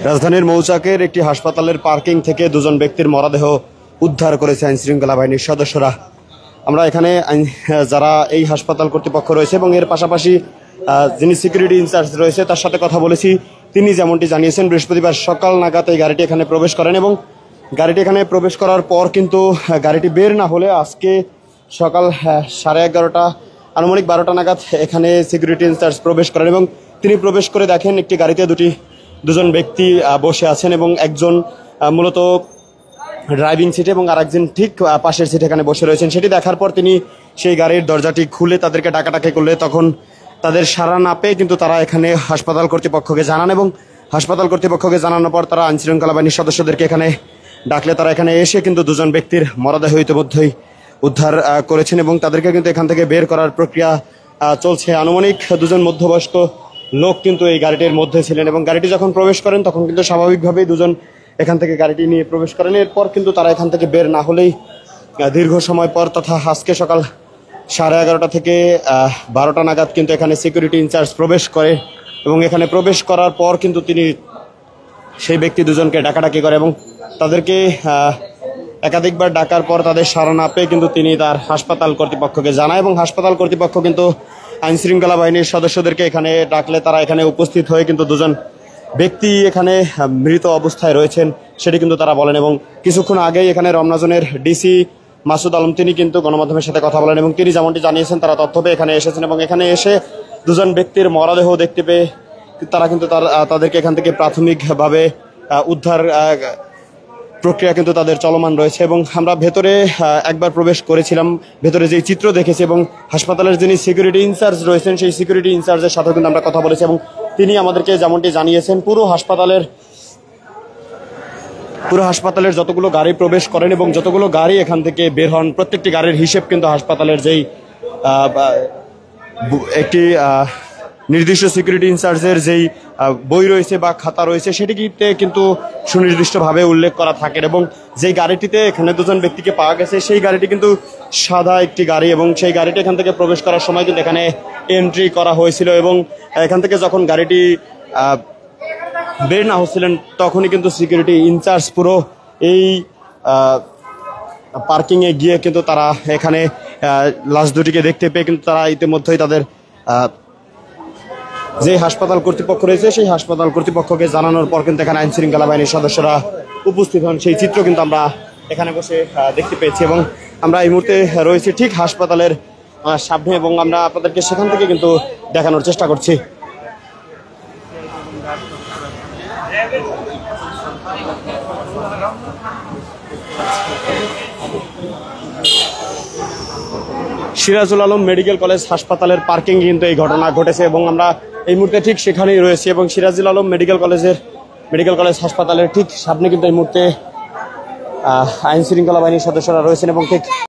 রাজধানীর মৌচাকের একটি হাসপাতালের পার্কিং থেকে দুজন ব্যক্তির মরদেহ উদ্ধার করেছে আইনশৃঙ্খলা বাহিনীর সদস্যরা। আমরা এখানে যারা এই হাসপাতাল কর্তৃপক্ষ রয়েছে এবং এর পাশাপাশি যিনি সিকিউরিটি ইনচার্জ রয়েছে তার সাথে কথা বলেছি। তিনি যেমনটি জানিয়েছেন, বৃহস্পতিবার সকাল নাগাদ এই গাড়িটি এখানে প্রবেশ করেন এবং গাড়িটি এখানে প্রবেশ করার পর কিন্তু গাড়িটি বের না হলে আজকে সকাল 11:30 আনুমানিক 12টা নাগাদ এখানে সিকিউরিটি ইনচার্জ প্রবেশ করেন এবং তিনি প্রবেশ করে দেখেন একটি গাড়িতে দুজন ব্যক্তি বসে আছেন এবং একজন মূলত ড্রাইভিং সিটে এবং আরেকজন ঠিক পাশের সিটে এখানে বসে রয়েছেন। সেটি দেখার পর তিনি সেই গাড়ির দরজাটি খুলে তাদেরকে ডাকাডাকি করলে তখন তাদের সাড়া না পেয়ে কিন্তু তারা এখানে হাসপাতাল কর্তৃপক্ষকে জানান এবং হাসপাতাল কর্তৃপক্ষকে জানানোর পর তারা আইনশৃঙ্খলা বাহিনীর সদস্যদেরকে এখানে ডাকলে তারা এখানে এসে কিন্তু দুজন ব্যক্তির মরদেহ ইতিমধ্যেই উদ্ধার করেছেন এবং তাদেরকে কিন্তু এখান থেকে বের করার প্রক্রিয়া চলছে। আনুমানিক দুজন মধ্যবয়স্ক লোক কিন্তু এই গাড়িটির মধ্যে ছিলেন এবং গাড়িটি যখন প্রবেশ করেন তখন কিন্তু স্বাভাবিকভাবেই দুজন এখান থেকে গাড়িটি নিয়ে প্রবেশ করেন। এরপর কিন্তু তারা এখান থেকে বের না হলেই দীর্ঘ সময় পর তথা আজকে সকাল 11:30 থেকে 12টা নাগাদ কিন্তু এখানে সিকিউরিটি ইনচার্জ প্রবেশ করে এবং এখানে প্রবেশ করার পর কিন্তু তিনি সেই ব্যক্তি দুজনকে ডাকাডাকি করে এবং তাদেরকে একাধিকবার ডাকার পর তাদের সাড়া না পেয়ে কিন্তু তিনি তার হাসপাতাল কর্তৃপক্ষকে জানায় এবং হাসপাতাল কর্তৃপক্ষ কিন্তু আইনশৃঙ্খলা বাহিনীর সদস্যদেরকে এখানে ডাকলে তারা এখানে উপস্থিত হয়ে কিন্তু দুজন ব্যক্তি এখানে মৃত অবস্থায় রয়েছেন সেটি কিন্তু তারা বলেন এবং কিছুক্ষণ আগেই এখানে রমনা জোনের ডিসি মাসুদ আলম তিনি কিন্তু গণমাধ্যমের সাথে কথা বলেন এবং তিনি যেমনটি জানিয়েছেন তারা তথ্য পেয়ে এখানে এসেছেন এবং এখানে এসে দুজন ব্যক্তির মরদেহ দেখতে পেয়ে তারা কিন্তু তাদেরকে এখান থেকে প্রাথমিকভাবে উদ্ধার প্রক্রিয়া কিন্তু তাদের চলমান রয়েছে এবং আমরা ভেতরে একবার প্রবেশ করেছিলাম, ভেতরে যে চিত্র দেখেছি এবং হাসপাতালের যিনি সিকিউরিটি ইনচার্জ রয়েছেন সেই সিকিউরিটি ইনচার্জের সাথেও কিন্তু আমরা কথা বলেছি এবং তিনি আমাদেরকে যেমনটি জানিয়েছেন পুরো হাসপাতালের যতগুলো গাড়ি প্রবেশ করেন এবং যতগুলো গাড়ি এখান থেকে বের হন প্রত্যেকটি গাড়ির হিসেব কিন্তু হাসপাতালের যেই একটি নির্দিষ্ট সিকিউরিটি ইনচার্জের যেই বই রয়েছে বা খাতা রয়েছে সেটিতে কিন্তু সুনির্দিষ্টভাবে উল্লেখ করা থাকে এবং যেই গাড়িটিতে এখানে দুজন ব্যক্তিকে পাওয়া গেছে সেই গাড়িটি কিন্তু সাদা একটি গাড়ি এবং সেই গাড়িটি এখান থেকে প্রবেশ করার সময় কিন্তু এখানে এন্ট্রি করা হয়েছিল এবং এখান থেকে যখন গাড়িটি বের না হচ্ছিলেন তখনই কিন্তু সিকিউরিটি ইনচার্জ পুরো এই পার্কিংয়ে গিয়ে কিন্তু তারা এখানে লাশ দুটিকে দেখতে পেয়ে কিন্তু তারা ইতিমধ্যেই তাদের যে হাসপাতাল কর্তৃপক্ষ রয়েছে সেই হাসপাতাল কর্তৃপক্ষকে জানানোর পর কিন্তু এখানে আইনশৃঙ্খলা বাহিনীর সদস্যরা উপস্থিত হন। সেই চিত্র কিন্তু আমরা এখানে বসে দেখতে পেয়েছি এবং আমরা এই মুহূর্তে রয়েছি ঠিক হাসপাতালের সামনে এবং আমরা আপনাদেরকে সেখান থেকে কিন্তু দেখানোর চেষ্টা করছি। সিরাজুল আলম মেডিকেল কলেজ হাসপাতালের পার্কিং কিন্তু এই ঘটনা ঘটেছে এবং আমরা এই মুহূর্তে ঠিক সেখানেই রয়েছি এবং সিরাজুল আলম মেডিকেল কলেজ হাসপাতালের ঠিক সামনে কিন্তু এই মুহূর্তে আইনশৃঙ্খলা বাহিনীর সদস্যরা রয়েছেন এবং ঠিক